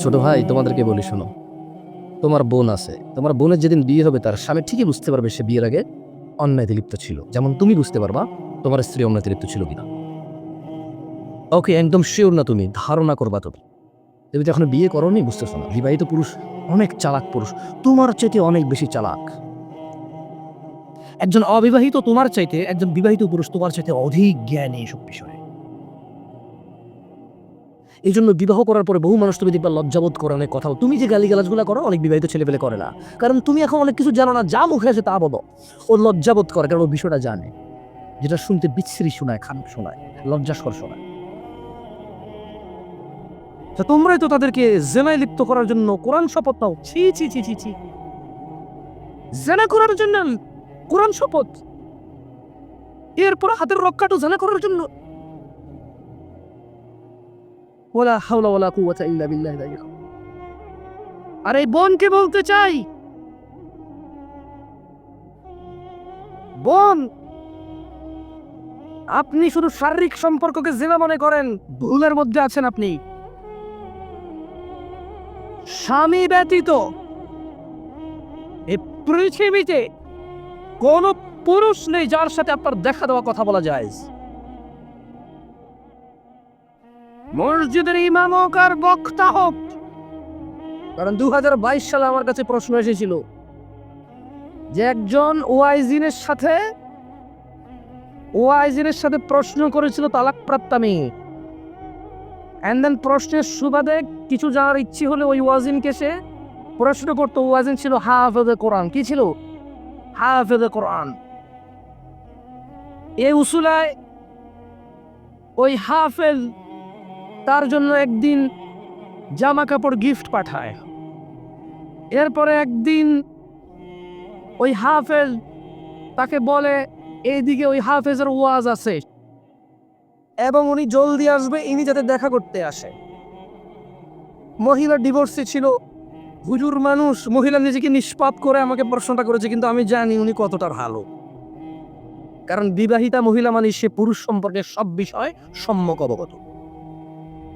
ছোট ভাই, তোমাদেরকে বলি শোনো। তোমার বোন আছে, তোমার বোনের যেদিন বিয়ে হবে তার স্বামী ঠিকই বুঝতে পারবে সে বিয়ের আগে অন্যায়তে লিপ্ত ছিল, যেমন তুমি বুঝতে পারবা তোমার স্ত্রী অন্যায়তে লিপ্ত ছিল কিনা। ওকে, একদম শিওর না, তুমি ধারণা করবা। তুমি তো এখন বিয়ে করোনি, বুঝতেছো না। বিবাহিত পুরুষ অনেক চালাক পুরুষ, তোমার চাইতে অনেক বেশি চালাক। একজন অবিবাহিত তোমার চাইতে, একজন বিবাহিত পুরুষ তোমার চাইতে অধিক জ্ঞানী এসব বিষয়ে। এই জন্য বিবাহ করার পরে বহু মানুষ তুমি দেখবা লজ্জাবোধ করে অনেক কথা। তুমি যে গালিগালাজগুলো করো অনেক বিবাহিত ছেলেপেলে করে না, কারণ তুমি এখন অনেক কিছু জানো না, যা মুখে আসে তা বলো। ও লজ্জাবোধ করে কারণ ও বিষয়টা জানে, যেটা শুনতে বিচ্ছিরি শোনায়, খারাপ শোনায়, লজ্জাস্কর শোনায়। তা তোমরাই তো তাদেরকে জেনায় লিপ্ত করার জন্য কোরআন শপথ নাও। ছি ছি ছি ছি ছি, জেনা করার জন্য কোরআন শপথ, এরপর হাতের রক্ষাটু জেনা করার জন্য। ওয়ালা হাওলা ওয়ালা কুওয়াতা ইল্লা বিল্লাহ। আর এই বোনকে বলতে চাই, বোন, আপনি শুধু শারীরিক সম্পর্ককে জিনা মনে করেন, ভুলের মধ্যে আছেন আপনি। স্বামী ব্যতীত এই পৃথিবীতে কোন পুরুষ নেই যার সাথে আপনার দেখা দেওয়া কথা বলা যায়। মসজিদের ইমাম হোক আর বক্তা হোক। কারণ 2022 সালে আমার কাছে প্রশ্ন এসেছিল যে একজন ওয়াইজিনের সাথে প্রশ্ন করেছিল তালাকপ্রাপ্তা মেয়ে। এন্ড দেন প্রশ্নের সুবাদে কিছু জানার ইচ্ছে হলে ওই ওয়াজিনকে সে প্রশ্ন করতো। ওয়াজিন ছিল হাফেজে কোরআন। কি ছিল? হাফেজে কোরআন। এই উসুলায় ওই হাফেজ তার জন্য একদিন জামা কাপড় গিফট পাঠায়। এরপরে একদিন ওই হাফেজ তাকে বলে এইদিকে ওই হাফেজের ওয়াজ আছে এবং উনি জলদি আসবে, ইনি যাতে দেখা করতে আসে। মহিলা ডিভোর্সি ছিল, হুজুর মানুষ, মহিলা নিজেকে নিষ্পাপ করে আমাকে প্রশ্নটা করেছে, কিন্তু আমি জানি উনি কতটা ভালো। কারণ বিবাহিতা মহিলা মানে সে পুরুষ সম্পর্কে সব বিষয় সম্যক অবগত।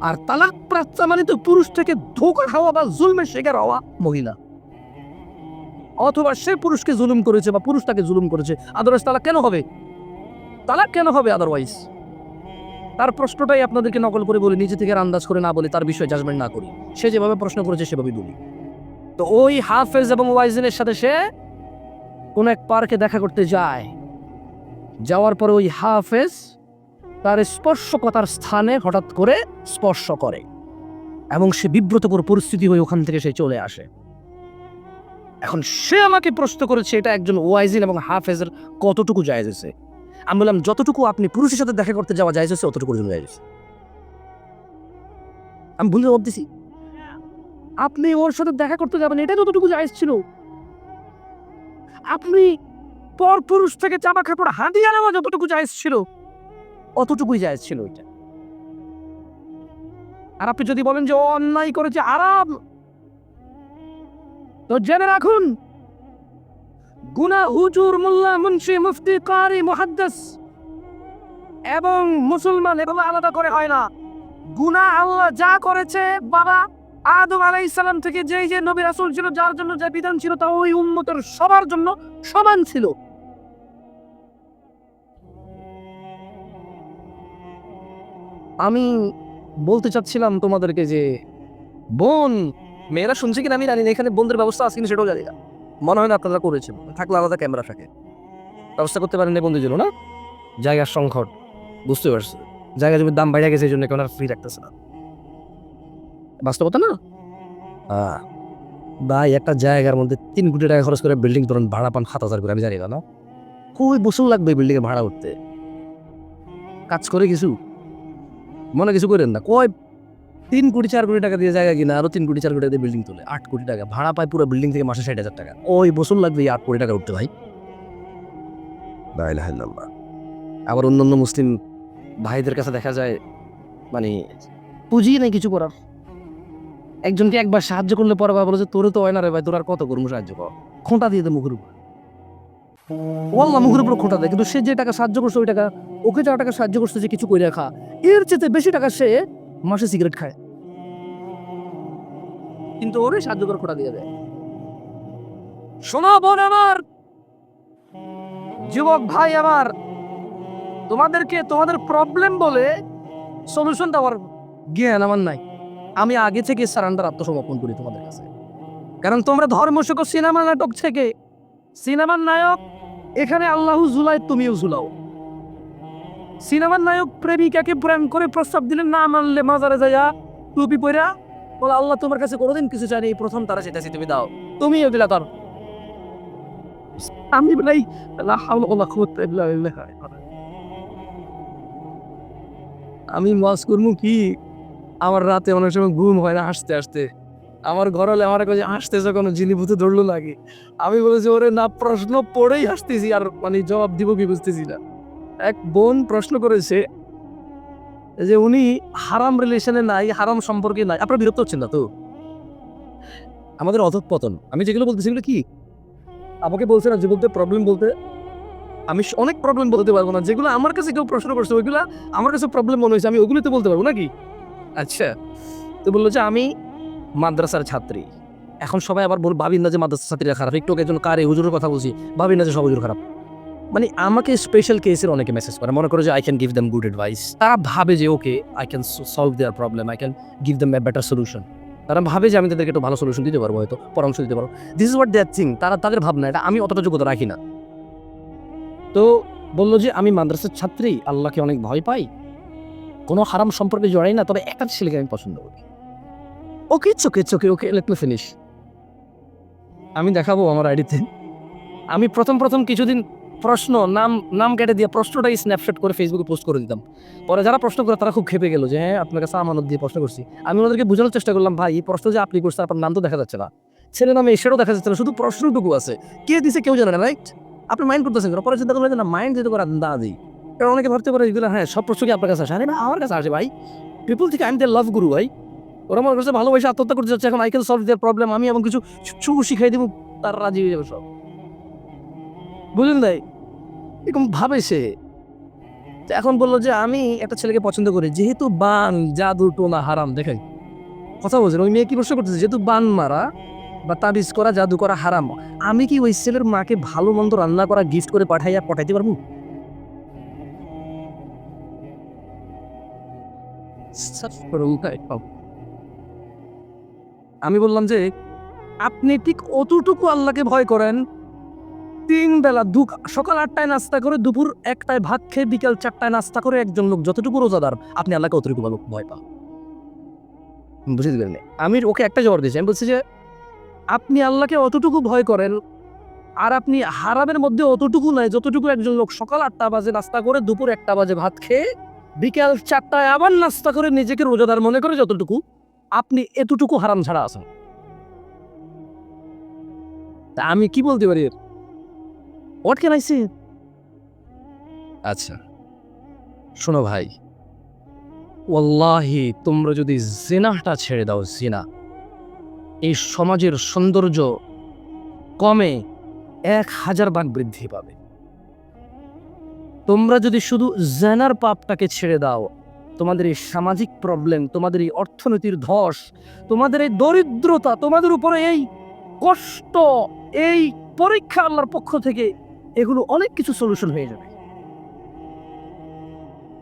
আর তালাক প্রাপ্তা মানে তো পুরুষ থেকে ধোঁকা খাওয়া বা জুলমের শিকার হওয়া মহিলা, অথবা সে পুরুষকে জুলুম করেছে বা পুরুষ তাকে জুলুম করেছে। আদারওয়াইজ তালাক কেন হবে? তালাক কেন হবে আদারওয়াইজ? তার প্রশ্নটাই আপনাদেরকে নকল করে বলি, নিজে থেকে আন্দাজ করে না বলি, তার বিষয়ে জাজমেন্ট না করি। সে যেভাবে প্রশ্ন করেছে সেভাবেই বলি। তো ওই হাফেজ এবং ওয়াইজিনের সাথে সে কোন এক পার্কে দেখা করতে যায়। যাওয়ার পরে ওই হাফেজ তার স্পর্শকতার স্থানে হঠাৎ করে স্পর্শ করে এবং সে বিব্রতকর পরিস্থিতি হয়ে ওখান থেকে সে চলে আসে। এখন সে আমাকে প্রশ্ন করেছে এটা একজন ওয়াইজিন এবং হাফেজের কতটুকু জায়েজ আছে। আমি বললাম যতটুকু আপনি পুরুষের সাথে দেখা করতে যাওয়া জায়েজ আছে অতটুকুর জন্য জায়েজ আছে। আমি ভুলে ভাবতেছি আপনি ওর সাথে দেখা করতে যাবেন, এটাই যতটুকু জায়েজ ছিল। আপনি পর পুরুষ থেকে জামা কাপড় হাতিয়ে নেওয়া যতটুকু জায়েজ ছিল অতটুকুই জায়েজ ছিল এটা। আর আপনি যদি বলেন যে ও অন্যায় করেছে, আরাম, তো জেনে রাখুন গুনাহ হুজুর, মোল্লা, মুন্সি, মুফতি, কারি, মুহাদ্দিস এবং মুসলমান এভাবে আলাদা করে হয় না। গুনাহ আল্লাহ যা করেছে, বাবা আদম আলাইহিস সালাম থেকে যেই যে নবী রাসূল ছিল, যার জন্য যে বিধান ছিল, তা ওই উম্মতের সবার জন্য সমান ছিল। আমি বলতে চাচ্ছিলাম তোমাদেরকে যে বোন, মেয়েরা শুনছে কিনা আমি জানি না, এখানে বোনদের ব্যবস্থা আছে কিনা সেটাও জানি না। মনে হয় না আপনারা করেছেন, থাকলে আলাদা ক্যামেরা থাকে, ব্যবস্থা করতে পারেন না বন্ধুর জন্য। না, জায়গার সংকট, বুঝতে পারছি। জায়গা জমির দাম বাইরে গেছে, এই জন্য কেন ফ্রি রাখতেছে না, বাস্তবতা না। ভাই একটা জায়গার মধ্যে 3 কোটি টাকা খরচ করে বিল্ডিং ধরুন, ভাড়া পান 7,000 করে, আমি জানি না। খুবই বছর লাগবে বিল্ডিং এর ভাড়া উঠতে। কাজ করে কিছু মনে কিছু করেন না, কয় 3 কোটি 4 কোটি টাকা দিয়ে জায়গা কিনা, আরো 3 কোটি 4 কোটি টাকা দিয়ে বিল্ডিং তোলে, 8 কোটি টাকা ভাড়া পায় পুরো বিল্ডিং থেকে, মাসে 60,000 টাকা। ওই বছর লাগবে এই 8 কোটি টাকা উঠতে ভাই। লা ইলাহা ইল্লাল্লাহ। আবার অন্যান্য মুসলিম ভাইদের কাছে দেখা যায় মানে পুঁজি নেই কিছু করার। একজনকে একবার সাহায্য করলে পরে বলে যে তোরে তো হয় না রে ভাই, তোর আর কত করবো সাহায্য কর, খোঁটা দিয়ে দে মুখের উপর। ওয়াল্লাহ মুখের উপর খোঁটা দেয়, কিন্তু সে যে টাকা সাহায্য করছে, ওই টাকা ওকে যা টাকা সাহায্য করছে যে কিছু করে রাখা, এর চেয়ে বেশি টাকা সে মাসে সিগারেট খায়। কিন্তু ওরে সাহায্য করে খোটা দিয়ে দেয়। শোনো বোন আমার, যুবক ভাই আমার, তোমাদেরকে তোমাদের প্রবলেম বলে সলিউশন দেওয়ার জ্ঞান আমার নাই। আমি আগে থেকে সারান্ডার আত্মসমর্পণ করি তোমাদের কাছে। কারণ তোমরা ধর্ম শেখো সিনেমা নাটক থেকে। সিনেমার নায়ক এখানে আল্লাহু ঝুলায়, তুমিও ঝুলাও। সিনেমার নায়ক প্রেমিকাকে প্রেম করে প্রস্তাব দিলে না মানলে মাজারে যাইয়া টুপি পইরা বলে আল্লাহ তোমার কাছে কোনোদিন কিছু চাইনি, এই প্রথম তারা চাইতেছি, তুমি দাও, তুমিও দিলা তার। আমি বলাই লা হাওলা ওয়ালা কুওয়াতা ইল্লা বিল্লাহ। আমি ওয়াজ করবো কি, আমার রাতে অনেক সময় ঘুম হয় না হাসতে হাসতে। আমার ঘর হলে আমার কাছে হাসতেছে কোনো জিনিভূত ধরলো লাগে। আমি বলেছি ওরে না, প্রশ্ন পড়েই হাসতেছি, আর মানে জবাব দিব কি বুঝতেছি না। এক বোন প্রশ্ন করেছে যে উনি হারাম রিলেশনে নাই, হারাম সম্পর্কে নাই। আপনারা বিরক্ত হচ্ছেন না তো? আমাদের অধঃপতন, আমি যেগুলো বলতেছি সেগুলো কি আমাকে বলছে না যে বলতে প্রবলেম বলতে, আমি অনেক প্রবলেম বলতে পারবো না। যেগুলো আমার কাছে কেউ প্রশ্ন করছে ওইগুলা আমার কাছে প্রবলেম মনে হয়েছে, আমি ওগুলো তো বলতে পারবো নাকি? আচ্ছা, তো বললো যে আমি মাদ্রাসার ছাত্রী। এখন সবাই আবার ভাবিন না যে মাদ্রাসার ছাত্রীরা খারাপ। একটু একজন কারে হুজুরের কথা বলছি, ভাবিন না যে সব হুজুর খারাপ। মানে আমাকে স্পেশাল কেসের অনেকে মেসেজ করে, মনে করে যে I can give them good advice. তারা ভাবে যে okay I can solve their problem, I can give them a better solution. তারা ভাবে যে আমি তাদেরকে একটু ভালো সলিউশন দিতে পারবো, হয়তো পরামর্শ দিতে পারবো। This is what they are think. তারা তাদের ভাবনা, এটা আমি অতটা যোগ্যতা রাখি না। তো বললো যে আমি মাদ্রাসার ছাত্রী, আল্লাহকে অনেক ভয় পাই, কোনো হারাম সম্পর্কে জড়াই না, তবে একটা ছেলেকে আমি পছন্দ করি। ওকে চোখে চোখে ওকে লেট মি ফিনিশ। আমি দেখাবো আমার আইডিতে। আমি প্রথম কিছুদিন প্রশ্ন নাম কেটে দিয়ে প্রশ্নটাই স্ন্যাপশট করে ফেসবুকে পোস্ট করে দিতাম। পরে যারা প্রশ্ন করে তারা খুব খেপে গেল যে হ্যাঁ আপনার কাছে আমানত দিয়ে প্রশ্ন করছি। আমি ওনাদেরকে বোঝানোর চেষ্টা করলাম, ভাই এই প্রশ্ন যে আপনি করছেন আপনার নাম তো দেখা যাচ্ছে না, ছেলে নামে এসেও দেখা যাচ্ছে না, শুধু প্রশ্নটুকু আছে, কে দিছে কেউ জানে না, রাইট? আপনি মাইন্ড করতেছেন কেন? পরে চিন্তা করলেন না মাইন্ড যেতে করে না দিই। কারণ অনেকে ভাবতে পারে এগুলো হ্যাঁ সব প্রশ্ন কি আপনার কাছে আসে? আরে না, আমার কাছে আসে ভাই। পিপল থেকে আমি লাভ গুরু ভাই, ওরা আমার কাছে ভালোবাসে আত্মহত্যা করতে যাচ্ছে, এখন I can solve their problem, আমি এমন কিছু শিখাই দিব তার রাজি হয়ে যাবে সব। বুঝলেন ভাই, এরকম ভাবে সে। এখন বললো যে আমি একটা ছেলেকে পছন্দ করি, যেহেতু বান জাদু টোনা হারাম। দেখেন কথা বলছেন, ওই মেয়ে কি প্রশ্ন করতেছে, যেহেতু বান মারা বা তাবিজ করা জাদু করা হারাম, আমি কি ওই ছেলের মাকে ভালো মন্দ রান্না করা গিফট করে পাঠাইতে পারবো? আমি বললাম যে আপনি ঠিক অতটুকু আল্লাহকে ভয় করেন, 3 বেলা সকাল 8টায় নাস্তা করে, দুপুর 1টায় ভাত খেয়ে, বিকাল 4টায় নাস্তা করে একজন লোক যতটুকু রোজাদার, আপনি আল্লাহকে অতটুকু ভয় পান। বুঝে দিলেন? আমি ওকে একটা জবাব দিয়েছি, আমি বলছি যে আপনি আল্লাহকে অতটুকু ভয় করেন, আর আপনি হারামের মধ্যে অতটুকু নাই যতটুকু একজন লোক সকাল 8টা বাজে নাস্তা করে, দুপুর 1টা বাজে ভাত খেয়ে, বিকাল 4টায় আবার নাস্তা করে নিজেকে রোজাদার মনে করে যতটুকু, আপনি এতটুকু হারাম ছাড়া আছেন। তা আমি কি বলতে পারি? What can I say? আচ্ছা শোনো ভাই, ওয়াল্লাহি তোমরা যদি জিনাহটা ছেড়ে দাও, জিনা, এই সমাজের সৌন্দর্য কমে 1000 ভাগ বৃদ্ধি পাবে। তোমরা যদি শুধু জেনার পাপটাকে ছেড়ে দাও, তোমাদের এই সামাজিক প্রবলেম, তোমাদের এই অর্থনীতির ধস, তোমাদের এই দরিদ্রতা, তোমাদের উপরে এই কষ্ট, এই পরীক্ষা আল্লাহর পক্ষ থেকে, এগুলো অনেক কিছু সলিউশন হয়ে যাবে।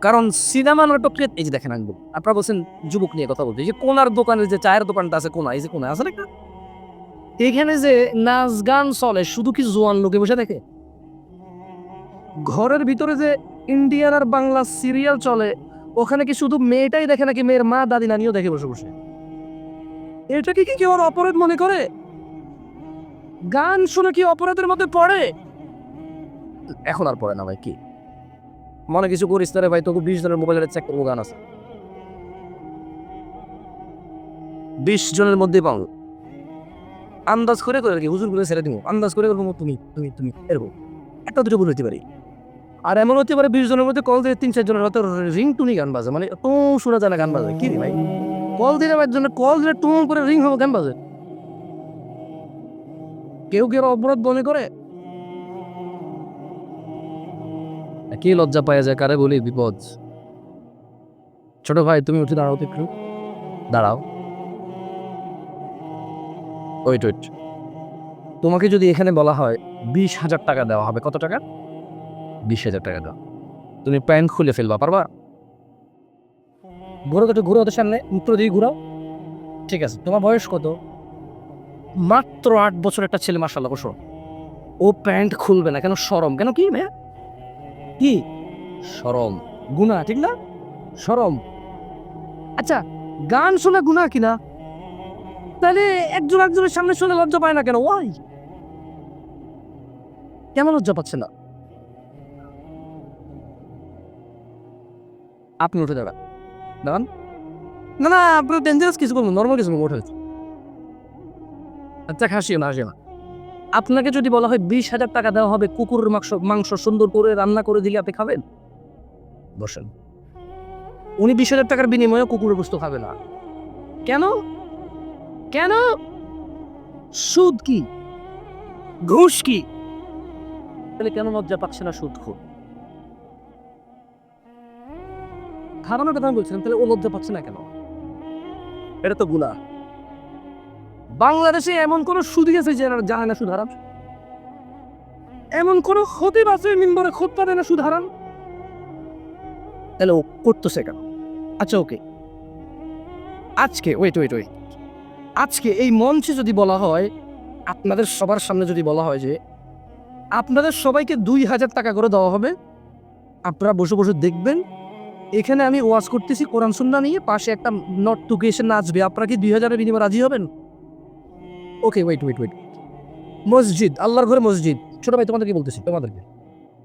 কারণ সিনেমা নাটকে এই যে দেখেন, আনবো আপনারা বলছেন যুবক নিয়ে কথা বলতে, এই যে কোনার দোকানের যে চায়ের দোকানটা আছে, কোনা, এই যে কোনা আছে না একটা, এখানে যে নাচ গান চলে, শুধু কি জোয়ান লোকে বসে দেখে? ঘরের ভিতরে যে ইন্ডিয়ান আর বাংলা সিরিয়াল চলে, ওখানে কি শুধু মেয়েটাই দেখে নাকি মেয়ের মা দাদি নানিও দেখে বসে বসে? এটাকে কি কেউ অপরাধ মনে করে? গান শুনে কি অপরাধের মধ্যে পড়ে? এখন আর পড়ে না ভাই। কি মনে কিছু করিস না রে ভাই, তোকে 20 জনের মোবাইলে চেক করবো, গান আছে 20 জনের মধ্যে পাবো, আন্দাজ করে করে কি হুজুর গুলো ছেড়ে দিব, আন্দাজ করে করবো তুমি তুমি তুমি এরকম একটা দুটো ভুল হতে পারি। আর এমন হতে পারে 20 জনের মধ্যে কল দিয়ে 3-4 জনের হয়তো রিং টুনি গান বাজে, মানে তো শোনা যায় না গান বাজে। কি রে ভাই, কল দিলে জন্য কল দিলে টুন করে রিং হবে গান বাজে? কেউ কেউ অপরাধ মনে করে। কি লজ্জা পাওয়া যায়, কারে বলি বিপদ। ছোট ভাই তুমি উঠে দাঁড়াও তো একটু, দাঁড়াও। ওয়েট ওয়েট, তোমাকে যদি এখানে বলা হয় 20,000 টাকা দেওয়া হবে, কত টাকা? 20,000 টাকা দাও, তুমি প্যান্ট খুলে ফেলবা, পারবা? ঘুরো তো, একটু ঘুরো ওদের সামনে, উত্তর দিয়ে ঘুরাও। ঠিক আছে, তোমার বয়স কত? মাত্র 8 বছর একটা ছেলে, মাশাআল্লাহ, বসো। ও প্যান্ট খুলবে না কেন? শরম। কেন? কি মেয়ে? কি শরম? গুনাহ, ঠিক না? শরম। আচ্ছা, গান শোনা গুনাহ কিনা? তাহলে একজন একজনের সামনে শুনে লজ্জা পায় না কেন? ওয়াই? কেন লজ্জা পাচ্ছে না? আপনি উঠে দাঁড়ান, দাঁড়ান। না না, আপনার ডেঞ্জারাস কিছু বলুন, নর্মাল কিছু বলুন, উঠে। আচ্ছা, হাসিও না, হাসিও না। আপনাকে যদি বলা হয় 20,000 টাকা দেওয়া হবে, কুকুরের মাংস সুন্দর করে রান্না করে দিলে আপনি খাবেন? বসেন। উনি 20,000 টাকার বিনিময়ে কুকুরের গোশত খাবে না। কেন? কেন? সুদ কি? ঘুষ কি? তাহলে কেন লজ্জা পাচ্ছে না সুদখোর? খারানোর কথা আমি বলছিলাম, তাহলে ও লজ্জা পাচ্ছে না কেন? এটা তো গুনাহ। বাংলাদেশে এমন কোন সুদী আছে যে জানে না সুদ হারাম? এমন কোন খতিব আছে মিম্বরে খুতবা দেয় না সুদ হারাম? তাহলে ও করতেছে কেন? আচ্ছা, ওকে, আজকে ওয়েট, আজকে এই মঞ্চে যদি বলা হয়, আপনাদের সবার সামনে যদি বলা হয় যে আপনাদের সবাইকে 2,000 টাকা করে দেওয়া হবে, আপনারা বসে বসে দেখবেন, এখানে আমি ওয়াজ করতেছি কোরআন সুন্নাহ নিয়ে, পাশে একটা নর্তকী এসে নাচবে, আপনারা কি 2,000-এর বিনিময়ে রাজি হবেন? ওকে, ওয়েট, মসজিদ, আল্লাহর ঘরে মসজিদ। ছোট ভাই, তোমাদেরকে বলতেছি, তোমাদেরকে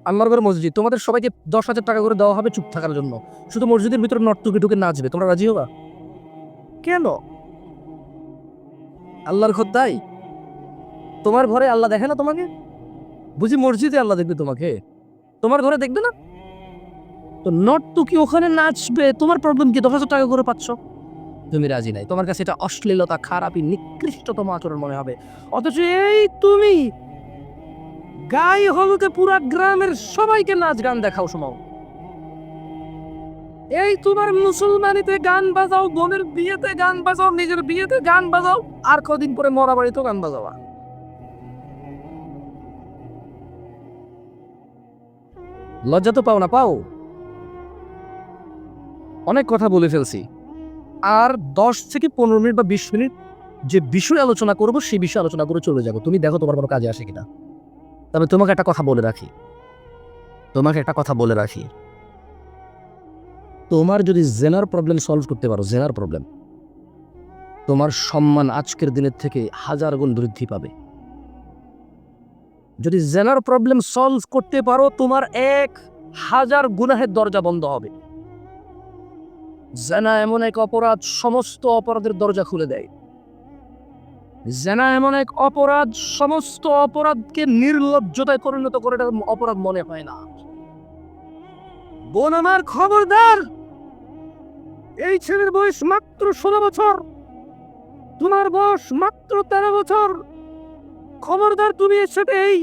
আল্লাহর ঘরে মসজিদ, তোমাদের সবাইকে 10,000 টাকা করে দেওয়া হবে চুপ থাকার জন্য, শুধু মসজিদের ভিতরে নর্তকী ঢুকে নাচবে, তোমরা রাজি হবা? কেন? আল্লাহর ঘর তাই? তোমার ঘরে আল্লাহ দেখে না তোমাকে? বুঝি মসজিদে আল্লাহ দেখবে তোমাকে? তোমার ঘরে দেখবে না? তো নর্তকী ওখানে নাচবে, তোমার প্রবলেম কি? 10,000 টাকা করে পাচ্ছ, তুমি রাজি নাই, তোমার কাছে এটা অশ্লীলতা, খারাপই, নিকৃষ্টতম আচরণ মনে হবে। অথচ এই তুমি গায়ে হলুদে পুরা গ্রামের সবাইকে নাচ গান দেখাও, শোনাও। এই তোমার মুসলমানিতে গান বাজাও, বোনের বিয়েতে গান বাজাও, নিজের বিয়েতে গান বাজাও, আর কদিন পরে মরা বাড়িতেও গান বাজাবা। লজ্জা তো পাও না? পাও। অনেক কথা বলে ফেলছি, আর 10 থেকে 15 মিনিট বা 20 মিনিট যে বিষয় আলোচনা করব সেই বিষয়ে আলোচনা করে চলে যাব, তুমি দেখো তোমার কোনো কাজে আসে কিনা। তবে তোমাকে একটা কথা বলে রাখি, তোমার যদি জেনার প্রবলেম সলভ করতে পারো, জেনার প্রবলেম, তোমার সম্মান আজকের দিনের থেকে 1000 গুণ বৃদ্ধি পাবে। যদি জেনার প্রবলেম সলভ করতে পারো, তোমার 1000 গুনাহের দরজা বন্ধ হবে। জেনা এমন এক অপরাধ, সমস্ত অপরাধের দরজা খুলে দেয়। জেনা এমন এক অপরাধ, সমস্ত অপরাধকে নির্লজ্জতায় পরিণত করে, এটা অপরাধ মনে হয় না। বোন আমার, খবরদার, এই ছেলের বয়স মাত্র 16 বছর, তোমার বয়স মাত্র 13 বছর। খবরদার, তুমি এর সাথে এই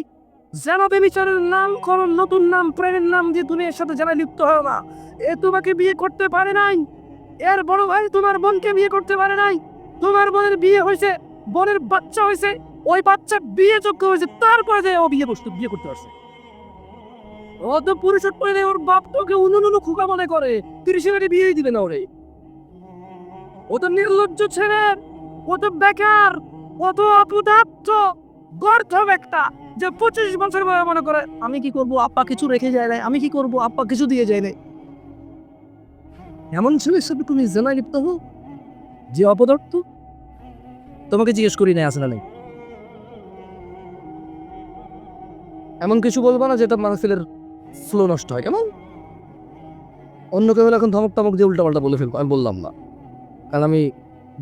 জেনা বেবিচারের নাম করো, নতুন নাম, প্রেমের নাম দিয়ে তুমি এর সাথে জেনায় লিপ্ত হও না। এ তোমাকে বিয়ে করতে পারে নাই, এর বড় ভাই তোমার বোনকে বিয়ে করতে পারে নাই, তোমার বোনের বিয়ে হয়েছে, বোনের বাচ্চা হয়েছে, ওই বাচ্চা বিয়ে যোগ্য হয়েছে, তারপরে যে ও বিয়ে করতে পারছে। ও তো পুরুষের পরে ওর বাপ তোকে উনুনুনু খোকা মনে করে, 30 বিয়েই দিবে না ওরে। ও তো নির্লজ্জ ছেলে, ও তো বেকার, ও তো অপদার্থ, গর্ধব একটা, যে 25 বছর বয়স মনে করে আমি কি করব, আব্বা কিছু রেখে যায় নাই, আমি কি করব, আব্বা কিছু দিয়ে যায় নাই। এমন ছেলের সাথে তুমি জেনায় লিপ্ত হো, যে অপদার্থ। তোমাকে জিজ্ঞেস করি নাই আছে না নেই, এমন কিছু বলবা না যেটা মাহফিলের ফ্লো নষ্ট হয়। কেমন? অন্য কেউ এখন ধমক টমক দিয়ে উল্টাপাল্টা বলে ফেলবো, আমি বললাম না, কারণ আমি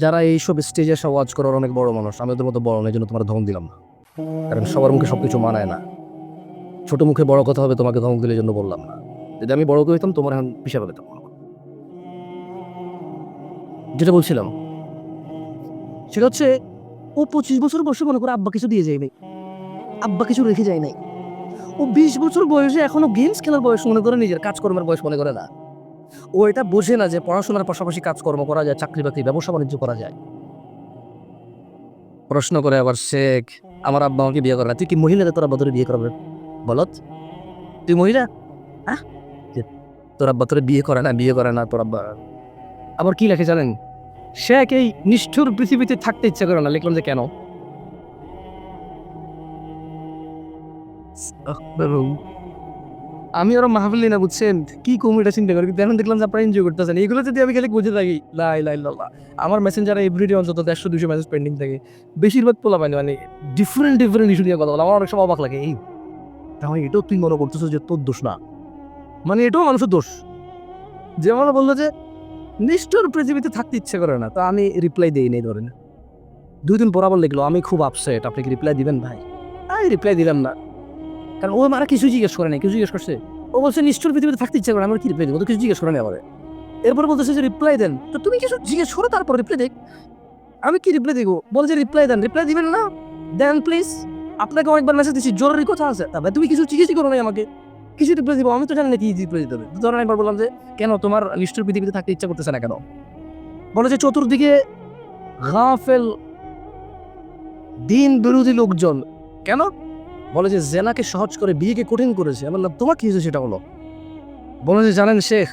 যারা এইসব স্টেজে এসে ওয়াজ করার অনেক বড় মানুষ, আমি ওদের মতো বড় না, এই জন্য তোমার ধমক দিলাম না, কারণ সবার মুখে সবকিছু মানায় না। ছোট মুখে বড় কথা হবে, তোমাকে ধমক দিলে জন্য বললাম না। যদি আমি বড় হইতাম, তোমার এখন পিছাবে পেতাম। যেটা বলছিলাম সেটা হচ্ছে, ও 25 বছর বয়সে মনে করে আব্বা কিছু দিয়ে যায় নাই, আব্বা কিছু রেখে যায় নাই। ও 20 বছর বয়সে এখনো গেমস খেলার বয়স মনে করে, নিজের কাজকর্মের বয়স মনে করে না। ও এটা বোঝে না যে পড়াশোনার পাশাপাশি কাজকর্ম করা যায়, চাকরি বাকরি, ব্যবসা বাণিজ্য করা যায়। প্রশ্ন করে আবার শেখ আমার আব্বা আমাকে বিয়ে করে না, তুই কি মহিলাদের তোর আব্বা তোরে বিয়ে করবে? বলত, তুই মহিলা? হ্যাঁ, তোর আব্বা তোরে বিয়ে করে না, বিয়ে করে না তোর আব্বা। আবার কি লেখে জানেন, শেখ এই নিষ্ঠুর পৃথিবীতে থাকতে ইচ্ছা করে না, লিখলাম যে কেন। আমি ওরা মাহফিলি না, বুঝছেন কি কমিটা চিন্তা করি, কিন্তু এখন দেখলাম যে আপনারা এনজয় করতেছেন। এগুলো যদি আমি খালি বুঝে থাকি, লাই লাই লাল্লাহ, আমার মেসেঞ্জারে এভরিডে অন্তত 150-200 মেসেজ পেন্ডিং থাকে। বেশিরভাগ পোলা পাইনি, মানে ডিফারেন্ট ডিফারেন্ট ইস্যু নিয়ে কথা বলা, আমার অনেক সময় অবাক লাগে। এই তাহলে এটাও তুই মনে করতেছো যে তোর দোষ না, মানে এটাও মানুষের দোষ। যেমন বললো যে নিষ্ঠুর পৃথিবীতে থাকতে ইচ্ছে করে না, তো আমি রিপ্লাই দিই নেই, ধরেন 2 দিন পর আবার লিখলো আমি খুব আপসেট, আপনি কি রিপ্লাই দিবেন ভাই? আমি রিপ্লাই দিলাম না, কারণ ও আমার কিছু জিজ্ঞেস করে নাই। কিছু জিজ্ঞেস করছে, ও বলছে নিষ্ঠুর পৃথিবীতে থাকতে ইচ্ছা করে, আমার কি রিপ্লাই দেবো? তো কিছু জিজ্ঞেস করে নাই আমার। এরপরে বলতেছে যে রিপ্লাই দেন, তো তুমি কিছু জিজ্ঞেস করো তারপর রিপ্লাই দেখ। আমি কি রিপ্লাই দিব? বলছে রিপ্লাই দেন, রিপ্লাই দিবেন না দেন প্লিজ, আপনাকে অনেকবার মেসেজ দিচ্ছি, জরুরি কথা আছে। তারপরে তুমি কিছু জিজ্ঞেসই করো নাই আমাকে, কিছু রিপ্লাই দিব? আমি তো জানি না কি রিপ্লাই দিতে হবে। ধরেন একবার বললাম যে কেন তোমার নিষ্ঠুর পৃথিবীতে থাকতে ইচ্ছা করতেছে না কেন? বলে যে চতুর্দিকে গাফেল দিন বিরোধী লোকজন। কেন? বলে যে জেনাকে সহজ করে বিয়েকে কঠিন করেছে। আমি বললাম তোমার কি হয়েছে সেটা বলো। বলে যে জানেন শেখ,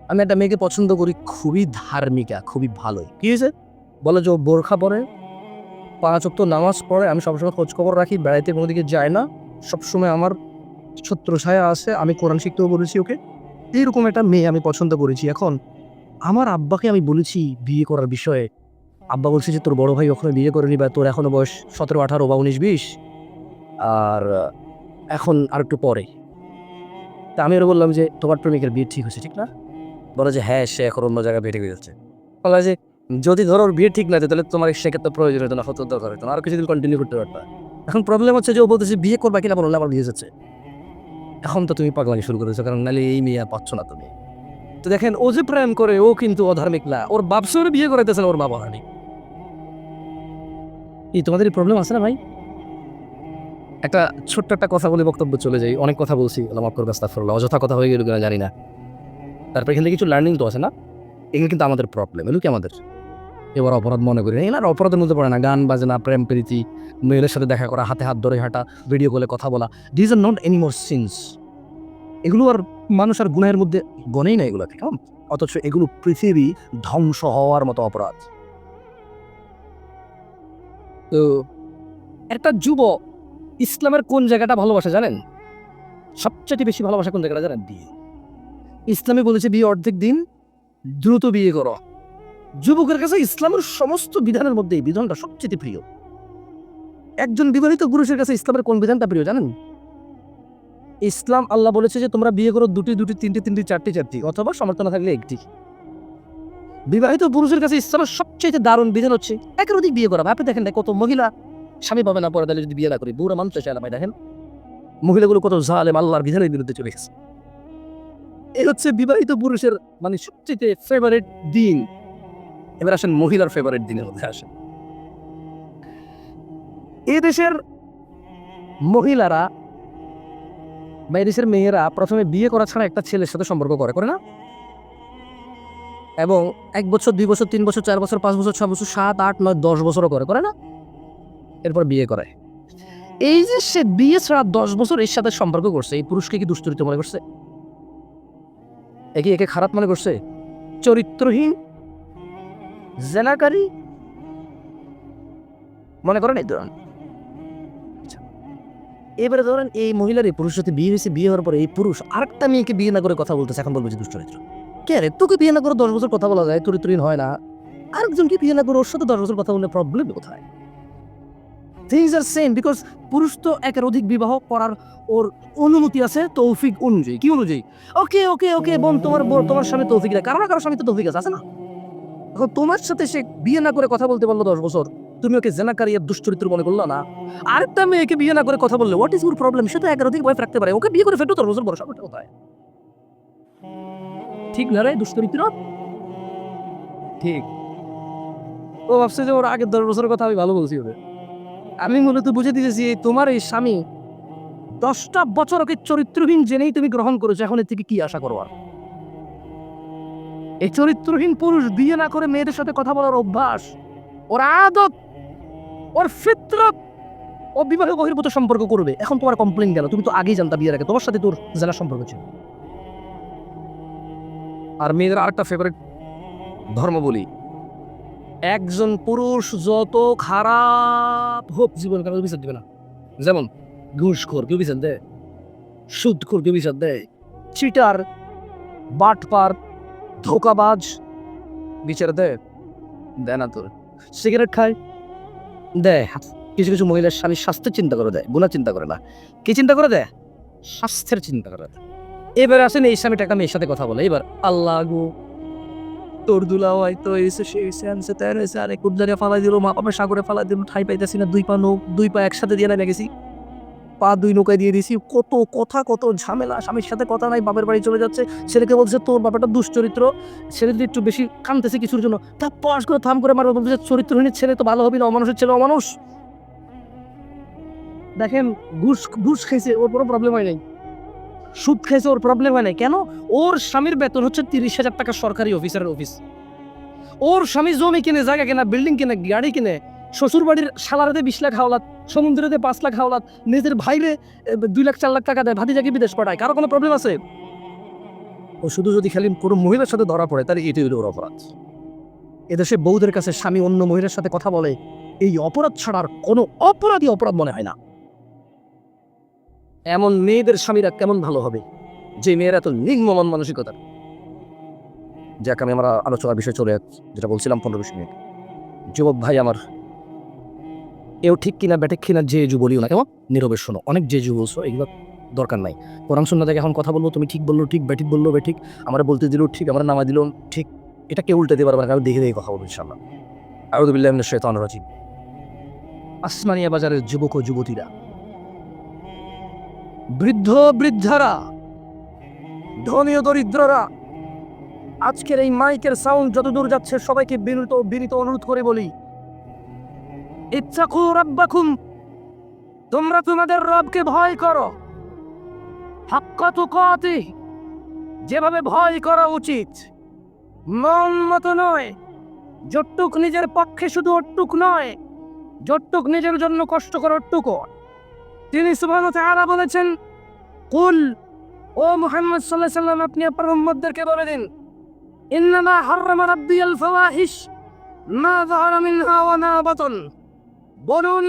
আমি একটা মেয়েকে পছন্দ করি, খুবই ধার্মিকা, খুবই ভালোই। কি হয়েছে? বলে যে ও বোরখা পরে, 5 ওয়াক্ত নামাজ পড়ে, আমি সবসময় খোঁজ খবর রাখি, বেড়াইতে কোনো দিকে যায় না, সবসময় আমার ছত্রছায়া আছে, আমি কোরআন শিখতেও বলেছি ওকে। এইরকম একটা মেয়ে আমি পছন্দ করেছি। এখন আমার আব্বাকে আমি বলেছি বিয়ে করার বিষয়ে, আব্বা বলছে যে তোর বড় ভাই ওখানে বিয়ে করেনি, বা তোর এখনো বয়স 17, 18 বা 19, 20, আর এখন আর একটু পরে। তা আমি ওরা বললাম যে তোমার প্রেমিকের বিয়ে ঠিক হয়েছে ঠিক না? বলে যে হ্যাঁ, সে এখন অন্য জায়গায় বিয়ে ঠিক হয়ে যাচ্ছে। বলা যে যদি ধরো ওর বিয়ে ঠিক না তাহলে তোমার সেক্ষেত্রে প্রয়োজন হতো না, হতো দরকার হতো না, আর কিছুদিন কন্টিনিউ করতে পারতা। এখন প্রবলেম হচ্ছে যে ও বলতেছে বিয়ে করবা কিনা, বললে আমার বিয়ে যাচ্ছে। এখন তো তুমি পাগলামি শুরু করেছো, কারণ নাহলে এই মেয়ে পাচ্ছ না তুমি। তো দেখেন ও যে প্রেম করে, ও কিন্তু অধার্মিক না, ওর বাপসে ওর বিয়ে করাইতেছে না, ওর বাবা অধার্মিক। এই তোমাদের প্রবলেম আছে না ভাই? একটা ছোট্ট একটা কথা বলে বক্তব্য চলে যাই, অনেক কথা বলছি, আমার করবে আস্তাগফিরুল্লাহ, অযথা কথা হয়ে গেল কিনা জানি না। তারপর এখান থেকে কিছু লার্নিং তো আছে না, এগুলো কিন্তু আমাদের প্রবলেম, এগুলো কি আমাদের এবার অপরাধ মনে করি না, এগুলো আর অপরাধের মধ্যে পড়ে না। গান বাজনা, প্রেম প্রীতি, মেয়েদের সাথে দেখা করা, হাতে হাত ধরে হাঁটা, ভিডিও কলে কথা বলা, this are not any more sins. এগুলো আর মানুষ আর গুনাহের মধ্যে গনেই না এগুলোকে, কেমন? অথচ এগুলো পৃথিবী ধ্বংস হওয়ার মতো অপরাধ। তো একটা যুবক ইসলামের কোন জায়গাটা ভালোবাসে জানেন? সবচেয়ে বেশি ভালোবাসা কোন জায়গাটা জানেন? বিয়ে। ইসলামে বলেছে বিয়ে অর্ধেক দিন, দ্রুত বিয়ে করো। যুবকের কাছে ইসলামের সমস্ত বিধানের মধ্যে এই বিধানটা সবচেয়ে প্রিয়। একজন বিবাহিত পুরুষের কাছে ইসলামের কোন বিধানটা প্রিয় জানেন? ইসলাম আল্লাহ বলেছে যে তোমরা বিয়ে করো 2টি 2টি 3টি 3টি 4টি 4টি, অথবা সমর্থ না থাকলে 1টি। বিবাহিত পুরুষের কাছে ইসলামের সবচেয়ে দারুণ বিধান হচ্ছে একের অধিক বিয়ে করা। আপনি দেখেন না কত মহিলা স্বামী পাবে না পরে তাহলে যদি বিয়ে না করি, বুড়া মানুষ চাইলে ভাই দেখেন মহিলাগুলো কত জালেম, আল্লাহর বিধানের বিরুদ্ধে চলে গেছে। এই হচ্ছে বিবাহিত পুরুষের মানে সবচেয়ে ফেভারিট দিন। এবার আসেন মহিলার ফেভারিট দিনের মধ্যে আসেন। এই দেশের মহিলারা বা এই দেশের মেয়েরা প্রথমে বিয়ে করা ছাড়া একটা ছেলের সাথে সম্পর্ক করে না? এবং 1 বছর 2 বছর 3 বছর 4 বছর 5 বছর 6 বছর 7 8 9 10 বছরও করে না? এরপর বিয়ে করে। এই যে সে বিয়ে ছাড়া 10 বছর এর সাথে সম্পর্ক করছে, এই পুরুষকে কি দুশ্চরিত্র মনে করছে? একে খারাপ মনে করছে? চরিত্রহীন, জেনাকারী মনে করেন এই ধরনের। এবারে ধরেন এই মহিলার এই পুরুষের সাথে বিয়ে হয়েছে, বিয়ে হওয়ার পরে এই পুরুষ আরেকটা মেয়েকে বিয়ে না করে কথা বলতেছে, এখন বলবো যে দুশ্চরিত্র। কে রে, তোকে বিয়ে না করে 10 বছর কথা বলা যায়, চরিত্রহীন হয় না? আরেকজনকে বিয়ে না করে ওর সাথে 10 বছর কথা বললে প্রবলেম কোথায়? থিংস আর সেম, বিকজ পুরুষ তো একের অধিক বিবাহ করার ওর অনুমতি আছে তৌফিক অনুযায়ী। কি অনুযায়ী? ওকে ওকে ওকে বোন, তোমার স্বামী তৌফিক দেয়, কারো না কারো স্বামী তো তৌফিক আছে না? এখন তোমার সাথে সে বিয়ে না করে কথা বলতে পারলো 10 বছর, তুমি ওকে জেনাকারী আর দুশ্চরিত্র মনে করলো না? আরেকটা মেয়েকে বিয়ে না করে কথা বললে হোয়াট ইজ ইউর প্রবলেম? সে তো একের অধিক ওয়াইফ রাখতে পারে, ওকে বিয়ে করে ফেলতো 10 বছর, বড় সমস্যা কোথায়? ঠিক না রে দুশ্চরিত্র? ঠিক। ও ভাবছে যে ওর আগের 10 বছরের কথা আমি ভালো বলছি ওরে। আমি মূলত বুঝে দিয়েছি তোমার এই স্বামী 10টা বছর ওকে চরিত্রহীন জেনেই তুমি গ্রহণ করেছো, এখন এর থেকে কি আশা করো আর? এই চরিত্রহীন পুরুষ বিয়ে না করে মেয়েদের সাথে কথা বলার অভ্যাস, ওর আদত, ওর ফিতরত ও বিবাহ বহির্ভূত সম্পর্ক করবে। এখন তোমার কমপ্লেন গেল, তুমি তো আগেই জানতা বিয়ের আগে তোমার সাথে তোর জেনা সম্পর্ক ছিল। আর মেয়েদের আরেকটা ফেভারিট ধর্ম বলি, একজন পুরুষ যত খারাপ হোক জীবন কেন বিচার দিবে না। যেমন ঘুষখোর কেউ বিচার দেয়, সুদখোর কেউ বিচার দেয়, চিটার, বাটপার, ধোকাবাজ বিচার দেয় না। তোর সিগারেট খায় দেয়। কিছু কিছু মহিলার স্বামীর স্বাস্থ্যের চিন্তা করে দেয়, গুণা চিন্তা করে না। কি চিন্তা করে দেয়? স্বাস্থ্যের চিন্তা করে দেয়। এবার আসেন এই স্বামীটা একটা মেয়ের সাথে কথা বলে, এবার আল্লাহ গো তোর দুলা হয়তো এসে সে এসে আনছে তার এসে আরে কুটদারিয়া ফালাই দিল, মা পাপে সাগরে ফালাই দিল, ঠাই পাইতেছি না, দুই পা একসাথে দিয়ে নামে গেছি, পা দুই নৌকায় দিয়ে দিয়েছি, কত কথা কত ঝামেলা, স্বামীর সাথে কথা নাই, বাপের বাড়ি চলে যাচ্ছে, ছেলেকে বলছে তোর বাবাটা দুশ্চরিত্র, ছেলে যদি একটু বেশি কানতেছে কিছুর জন্য তা পাশ করে থাম করে মারবে, বলছে চরিত্রহীন ছেলে তো ভালো হবে না, অমানুষের ছেলে অমানুষ। দেখেন ঘুষ খাইছে ওর কোনো প্রবলেম হয় নাই, সুদ খাইছে ওর প্রবলেম হয় নাই। কেন? ওর স্বামীর বেতন হচ্ছে 30,000 টাকা সরকারি অফিসারের অফিস। ওর স্বামী জমি কিনে, জায়গা কিনে, বিল্ডিং কিনে, গাড়ি কিনে, শ্বশুর বাড়ির সালারাতে 20 লাখ হাওলাত, সমুদ্রেতে 5 লাখ হাওলাত, নিজের ভাইরে 2 লাখ 4 লাখ টাকা দেয়, ভাতিজাকে বিদেশ পাঠায়। কারো কোনো প্রবলেম আছে? ও শুধু যদি খালি কোনো মহিলার সাথে ধরা পড়ে তাহলে এটাই হলো ওর অপরাধ। এদেশে বউদের কাছে স্বামী অন্য মহিলার সাথে কথা বলে এই অপরাধ ছাড়ার কোনো অপরাধী অপরাধ মনে হয় না। এমন মেয়েদের স্বামীরা কেমন ভালো হবে যে মেয়েরা এত নিম্ন মন মানসিকতার। যাক, আমি আমরা আলোচনার বিষয় চলে যাচ্ছি, যেটা বলছিলাম 15-20 মিনিট। যুবক ভাই আমার, এও ঠিক কিনা ব্যাঠিক কিনা যে যু বলিও না কেমন নীরবে শোনো। অনেক যে যু বলছো এগুলো দরকার নাই। কোরআন সুন্নাহ থেকে এখন কথা বলবো, তুমি ঠিক বললো ঠিক, ব্যাঠিক বললো ব্যাঠিক, আমরা বলতে দিল ঠিক, আমরা নামা দিল ঠিক, এটা কেউ উল্টে দিতে পারবে না। আমি দেখে দেখে কথা বলবো ইনশাআল্লাহ। আউযু বিল্লাহি মিনাশ শাইতানির রাজিম। আসমানিয়া বাজারের যুবক ও যুবতীরা, বৃদ্ধ বৃদ্ধারা, ধনী ও দরিদ্ররা, আজকের এই মাইকের সাউন্ড যতদূর যাচ্ছে সবাইকে বিনীত অনুরোধ করে বলি, ইত্তাকু রাব্বাকুম, তোমরা তোমাদের রবকে ভয় করো, হাক্কা তুকাতিহ, যেভাবে ভয় করা উচিত, মন মতো নয়, যতটুক নিজের পক্ষে শুধু অটুক নয়, যতটুক নিজের জন্য কষ্ট করো অটুকু। তিনি সুবহানাহু ওয়া তাআলা বলেছেন, কুল, ও মুহাম্মদ সাল্লাল্লাহু আলাইহি ওয়াসাল্লাম আপনি আপনার উম্মতদেরকে বলে দিন, ইন্নামা হাররামা রাব্বিয়াল ফাওয়াহিশ মা যাহারা মিনহা ওয়া মা বাতান, বলুন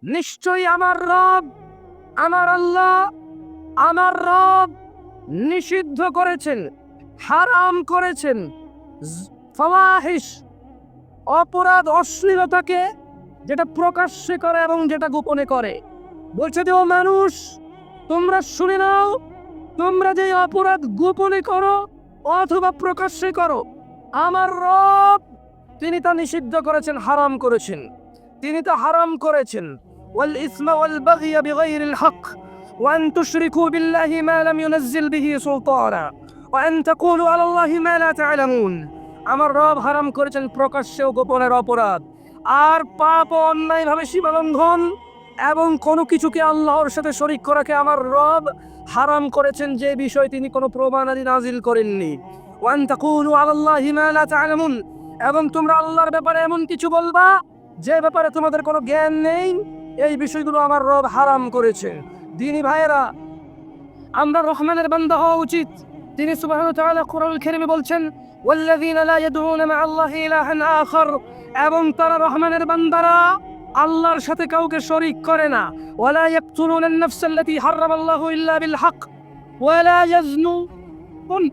নিশ্চয়ই আমার রব, আমার আল্লাহ, আমার রব নিষিদ্ধ করেছেন, হারাম করেছেন ফাওয়াহিশ, অপরাধ অশ্লীলতাকে, যেটা প্রকাশ্যে করে এবং যেটা গোপনে করে। বলছে যে ও মানুষ তোমরা শুনে নাও, তোমরা যে অপরাধ গোপনে করো অথবা প্রকাশ্যে করো, আমার রব তিনি তা নিষিদ্ধ করেছেন, হারাম করেছেন। তিনি তা হারাম করেছেন, ওয়াল ইসমা ওয়াল বাগয়া বিগাইরিল হক ওয়া আন তুশরিকু বিল্লাহি মা লাম ইউনাজ্জিল বিহি সুলতানা ওয়া আন তাকুলু আলাল্লাহি মা লা তা'লামুন। আমার রব হারাম করেছেন প্রকাশ্যে ও গোপনের অপরাধ, আর পাপ ও অন্যায়ভাবে সীমালঙ্ঘন এবং কোনো কিছুকে আল্লাহর সাথে শরীক করাকে আমার রব হারাম করেছেন, যে বিষয় তিনি কোনো প্রমাণাদি নাজিল করেননি। ওয়া আন তাকুলু আলাল্লাহি মা লা তা'লামুন, এবং তোমরা আল্লাহর ব্যাপারে এমন কিছু বলবা যে ব্যাপারে তোমাদের কোনো জ্ঞান নেই, এই বিষয়গুলো আমার রব হারাম করেছেন। দিনী ভাইয়েরা, আমরা রহমানের বান্দা হওয়া উচিত। তিনি সুবহানাহু ওয়া তাআলা কোরআনুল কারীমে বলছেন, ওয়াল্লাযীনা লা ইয়াদউনা মা আল্লাহি ইলাহান আখার, এবং তারা রহমানের বান্দারা আল্লাহর সাথে কাউকে শরীক করে না। ওয়ালা ইয়াকতুলুনা আন-নাফসাল্লাতী হারামাল্লাহু ইল্লা বিল হক ওয়ালা ইয়াজনুন,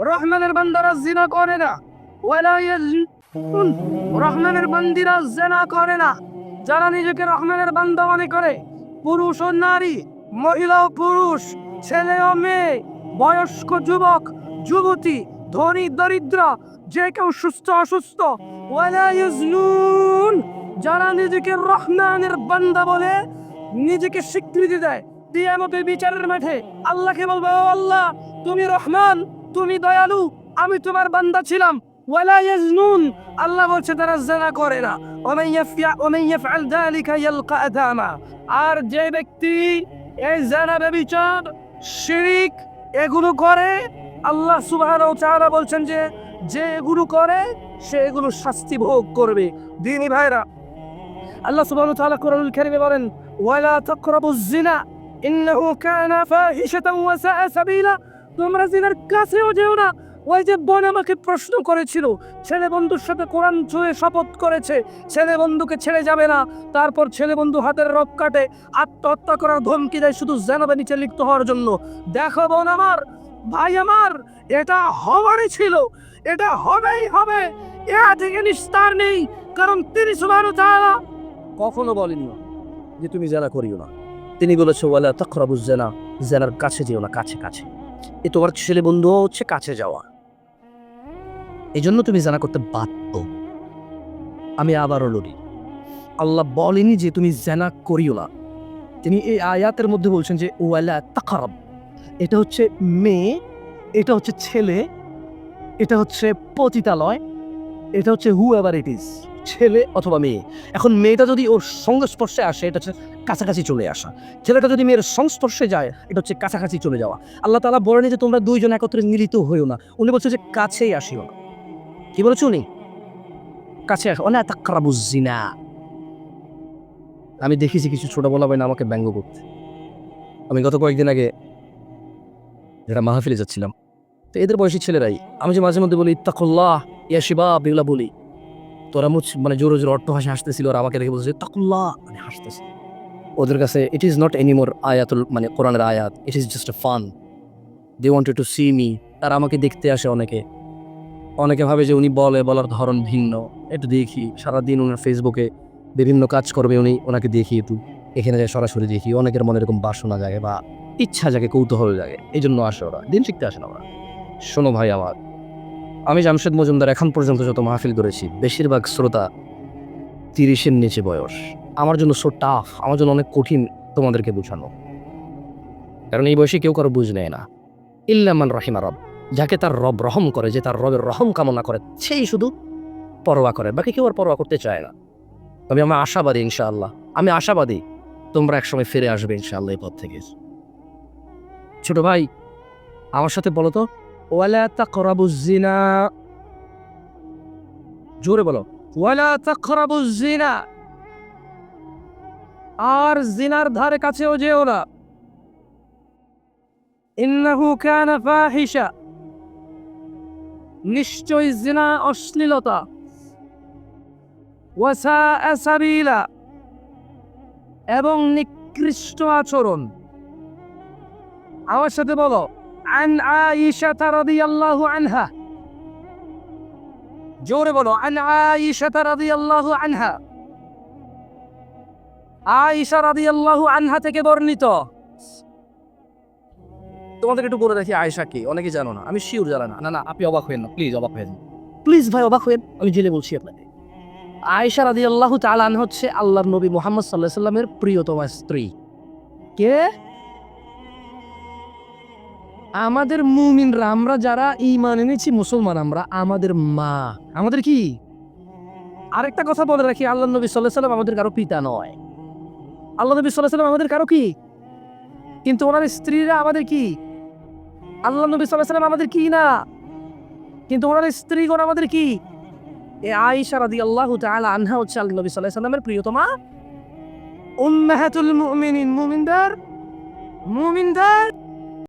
রহমানের বান্দারা জিনা করে না, ওয়ালা ইয়াজনুন, রহমানের বান্দিরা জিনা করে না। যারা নিজেকে রহমানের বান্দা মনে করে, পুরুষ ও নারী, মহিলা ও পুরুষ, ছেলে ও মেয়ে, বয়স্ক যুবক যুবতী, ধনী দরিদ্র, যে কেউ সুস্থ অসুস্থ, ওয়ালা ইয়াজনুন, যারা নিজেকে রহমানের বান্দা বলে নিজেকে স্বীকৃতি দেয়, কিয়ামতের বিচারের মাঠে আল্লাহকে বলবে, ও আল্লাহ তুমি রহমান, তুমি দয়ালু, আমি তোমার বান্দা ছিলাম। ওয়ালা ইয়াজনুন, আল্লাহ বলছে তারা জিনা করে না। ওমান ইয়াফআল যালিকা ইয়ালকা আযামা, আর যে ব্যক্তি এই জিনা, ব্যভিচার, শিরক এগুলো করে, আল্লাহ সুবহানাহু ওয়া তাআলা বলছেন যে যে এগুলো করে সে এগুলো শাস্তি ভোগ করবে। দিনী ভাইরা, আল্লাহ সুবহানাহু ওয়া তাআলা কোরআনুল কারীমে বলেন, ওয়ালা তাকরাবুজ জিনা ইন্নাহু কানা ফাহিশাতান ওয়া সাআ সাবিলা। তোমরা জিনার কাছেও যেও না। ওই যে বোন আমাকে প্রশ্ন করেছিল, ছেলে বন্ধুর সাথে কোরআন ছুঁয়ে শপথ করেছে, ছেলে বন্ধুকে ছেড়ে যাবে না, তারপর ছেলে বন্ধু হাতের রক কাটে, আত্মহত্যা করার ধমকি দেয় শুধু জানাবে নিচে লিপ্ত হওয়ার জন্য। দেখো বোন আমার, ভাই আমার, এটা হওয়ারই ছিল, এটা হবেই হবে, এ থেকে নিস্তার নেই। কারণ তিনি সুবহানাহু ওয়া তাআলা কখনো বলেনি যে তুমি জেনা করিও না। তিনি বলেছে ওয়ালা তাকরাবুজ জিনা, জেনার কাছে যেও না, কাছে কাছে। এ তোমার ছেলে বন্ধু হচ্ছে কাছে যাওয়া, এই জন্য তুমি জেনা করতে বাধ্য। আমি আবারও বলি, আল্লাহ বলেনি যে তুমি জেনা করিও না। তিনি এই আয়াতের মধ্যে বলছেন যে ওয়ালা তাকরাব, এটা হচ্ছে মেয়ে, এটা হচ্ছে ছেলে, এটা হচ্ছে পতিতালয়, এটা হচ্ছে হু এভার ইট ইজ, ছেলে অথবা মেয়ে। এখন মেয়েটা যদি ওর সংস্পর্শে আসে, এটা হচ্ছে কাছাকাছি চলে আসা। ছেলেটা যদি মেয়ের সংস্পর্শে যায়, এটা হচ্ছে কাছাকাছি চলে যাওয়া। আল্লাহ তাআলা বলেনি যে তোমরা দুইজন একত্রে মিলিত হইও না, উনি বলছে যে কাছেই আসিও না। কি বলেছে উনি? কাছে আসো, ওয়ালা তাকরাবুজ জিনা। আমি দেখেছি কিছু ছোট বলা ভাই না আমাকে ব্যঙ্গ করতে। আমি গত কয়েকদিন আগে যেটা মাহফিলে যাচ্ছিলাম, তো এদের বয়সী ছেলেরাই, আমি যে মাঝে মধ্যে বলি ইত্তাকুল্লাহ ইয়া শিবাব, এগুলা বলি, তোরা মানে জোরে জোরে অট্ট হাসি হাসতেছিল, আর আমাকে দেখে বলছে ইত্তাকুল্লাহ, মানে হাসতেছে। ওদের কাছে ইট ইজ নট এনিমোর আয়াতুল, মানে কোরআনের আয়াত, it is just a fun. They wanted to see me. তারা আমাকে দেখতে আসে, অনেকে ভাবে যে উনি বলার ধরন ভিন্ন। একটু দেখি, সারাদিন ওনার ফেসবুকে বিভিন্ন কাজ করবে, ওনাকে দেখি, একটু এখানে যায় সরাসরি দেখি। অনেকের মনে এরকম বাসনা জাগে বা ইচ্ছা জাগে, কৌতূহল জাগে, এই জন্য আসে ওরা, দিন শিখতে আসে না ওরা। শোনো ভাই আমার, আমি জামশেদ মজুমদার এখন পর্যন্ত যত মাহফিল করেছি, বেশিরভাগ শ্রোতা 30-এর নিচে বয়স। আমার জন্য সো টাফ, আমার জন্য অনেক কঠিন তোমাদেরকে বোঝানো, কারণ এই বয়সে কেউ কারো বুঝ নেয় না। ইল্লা মান রাহিমা রব, যাকে তার রব রহম করে, যে তার রবের রহম কামনা করে, সেই শুধু পরোয়া করে, বাকি কেউ আর পরোয়া করতে চায় না। তবে আমি আশাবাদী, ইনশাআল্লাহ আমি আশাবাদী তোমরা একসময় ফিরে আসবে ইনশাআল্লাহ এই পথ থেকে। ছোট ভাই, আমার সাথে বলো তো, ওয়ালা তাকরাবুজ জিনা, জোরে বলো, ওয়ালা তাকরাবুজ জিনা। আর জিনার ধারে কাছেও যেও না। ইন্নাহু কানা ফাহিশা, নিশ্চয়ই জিনা অশ্লীলতা, ওয়া সাআ সাবিলা, এবং নিকৃষ্ট আচরণ। আমার সাথে বলো, আন আয়েশা রাদিয়াল্লাহু আনহা, জোরে বলো, আন আয়েশা রাদিয়াল্লাহু আনহা, আয়েশা রাদিয়াল্লাহু আনহা থেকে বর্ণিত। তোমাদেরকে একটু বলে রাখি আয়েশা কি, অনেকে জানো না, আমি শিওর জানা না। না আপনি অবাক হয়েন না, প্লিজ অবাক হয়েন, প্লিজ ভাই অবাক হয়েন, আমি জেলে বলছি আপনাকে। আয়েশা রাদিয়াল্লাহু তাআলা আনহা হচ্ছে আল্লাহর নবী মুহাম্মদ সাল্লাল্লাহু আলাইহি সাল্লামের প্রিয়তমা স্ত্রী। কে? আমাদের মুমিনরা, আমরা যারা ঈমান এনেছি, মুসলমান আমরা, আমাদের মা, আমাদের কি? আরেকটা কথা বলে রাখি, আল্লাহর নবী সাল্লাল্লাহু আলাইহি সাল্লাম আমাদের কারো পিতা নয়। আল্লাহ নবী সাল্লাল্লাহু আলাইহি সাল্লাম আমাদের কারো কি? কিন্তু ওনার স্ত্রীরা আমাদের কি? আল্লাহ নবী সাল্লাল্লাহু আলাইহি সাল্লাম আমাদের কি না, কিন্তু ওনার স্ত্রীগণ আমাদের কি? এই আয়েশা রাদিয়াল্লাহু তাআলা আনহা হচ্ছে আল্লাহ নবী সাল্লাল্লাহু আলাইহি সাল্লামের প্রিয়তমা উম্মাহাতুল মুমিনিন, মুমিনদের